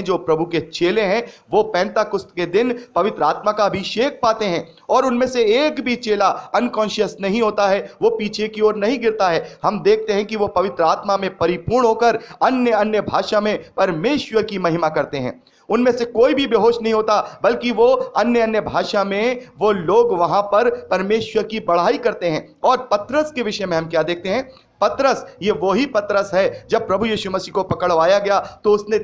जो प्रभु के चेले हैं वो पेंताकुस्त के दिन पवित्र आत्मा का अभिषेक पाते हैं और उनमें से एक भी चेला अनकॉन्शियस नहीं होता है, वो पीछे की ओर नहीं गिरता है। हम देखते हैं कि वो पवित्र आत्मा में परिपूर्ण होकर अन्य अन्य भाषा में परमेश्वर की महिमा करते हैं। उनमें से कोई भी बेहोश नहीं होता, बल्कि वो अन्य अन्य भाषा में वो लोग वहां पर परमेश्वर की बढ़ाई करते हैं। और पतरस के विषय में हम क्या देखते हैं? पतरस, ये वही पतरस है जब प्रभु यीशु मसीह को पकड़वाया गया तो उसने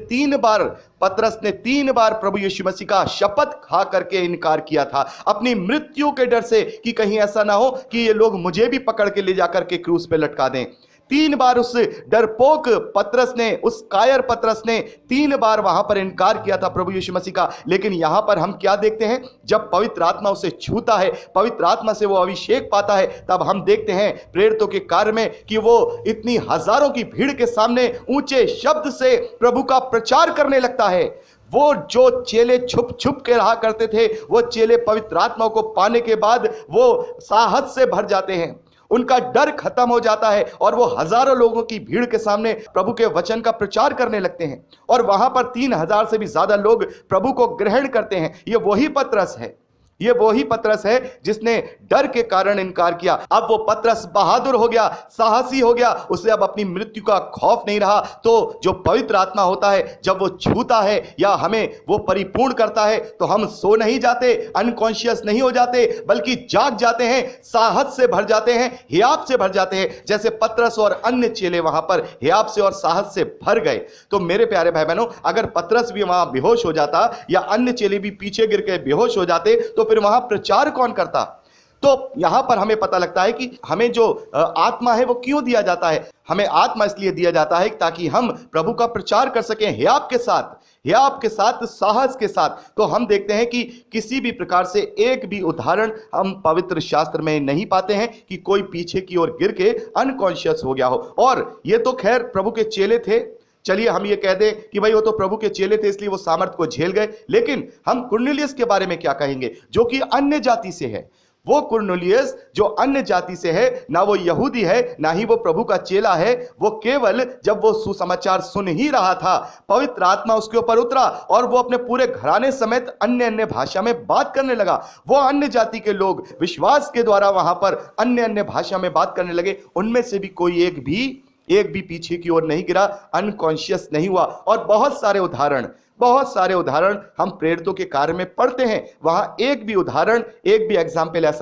पतरस ने 3 बार प्रभु यीशु मसीह का शपथ खा करके इनकार किया था, अपनी मृत्यु के डर से कि कहीं ऐसा ना हो कि ये लोग मुझे भी पकड़ के ले जाकर के क्रूस पे लटका दें। 3 बार उस डरपोक पतरस ने, उस कायर पतरस ने 3 बार वहां पर इनकार किया था प्रभु यीशु मसीह का। लेकिन यहां पर हम क्या देखते हैं? जब पवित्र आत्मा उसे छूता है, पवित्र आत्मा से वो अभिषेक पाता है, तब हम देखते हैं प्रेरितों के कार्य में कि वो इतनी हजारों की भीड़ के सामने ऊंचे शब्द से प्रभु का प्रचार करने लगता है। वो जो चेले छुप छुप के रहा करते थे, वो चेले पवित्र आत्मा को पाने के बाद वो साहस से भर जाते हैं, उनका डर खत्म हो जाता है और वो हजारों लोगों की भीड़ के सामने प्रभु के वचन का प्रचार करने लगते हैं और वहां पर 3000 से भी ज्यादा लोग प्रभु को ग्रहण करते हैं। ये वही पतरस है, ये वही पतरस है जिसने डर के कारण इनकार किया। अब वो पतरस बहादुर हो गया, साहसी हो गया, उसे अब अपनी मृत्यु का खौफ नहीं रहा। तो जो पवित्र आत्मा होता है, जब वो छूता है या हमें वो परिपूर्ण करता है तो हम सो नहीं जाते, अनकॉन्शियस नहीं हो जाते, बल्कि जाग जाते हैं, साहस से भर जाते हैं, हियाव से भर जाते हैं, जैसे पतरस और अन्य चेले वहां पर हियाव से और साहस से भर गए। तो मेरे प्यारे भाई बहनों, अगर पतरस भी वहां बेहोश हो जाता या अन्य चेले भी पीछे गिर के बेहोश हो जाते तो फिर वहां प्रचार कौन करता? तो यहां पर हमें पता लगता है कि हमें जो आत्मा है वो क्यों दिया जाता है। हमें आत्मा इसलिए दिया जाता है ताकि हम प्रभु का प्रचार कर सकें हियाव के साथ, साहस के साथ। तो हम देखते हैं कि किसी भी प्रकार से एक भी उदाहरण हम पवित्र शास्त्र में नहीं पाते हैं कि कोई पीछे की ओर गिर के अनकॉन्शियस हो गया हो। और ये तो खैर प्रभु के चेले थे, चलिए हम ये कह दें कि भाई वो तो प्रभु के चेले थे इसलिए वो सामर्थ को झेल गए। लेकिन हम कुरनेलियुस के बारे में क्या कहेंगे, जो कि अन्य जाति से है? वो कुरनेलियुस जो अन्य जाति से है, ना वो यहूदी है, ना ही वो प्रभु का चेला है, वो केवल जब वो सुसमाचार सुन ही रहा था, पवित्र आत्मा उसके ऊपर उतरा और वो अपने पूरे घराने समेत अन्य अन्य भाषा में बात करने लगा। वो अन्य जाति के लोग विश्वास के द्वारा वहां पर अन्य अन्य भाषा में बात करने लगे। उनमें से भी कोई एक भी पीछे की ओर नहीं गिरा, अनकॉन्शियस नहीं हुआ। और बहुत सारे उदाहरण हम प्रेरितों के कार्य में पढ़ते हैं, वहां एक भी उदाहरण, एक भी एग्जाम्पल ऐसा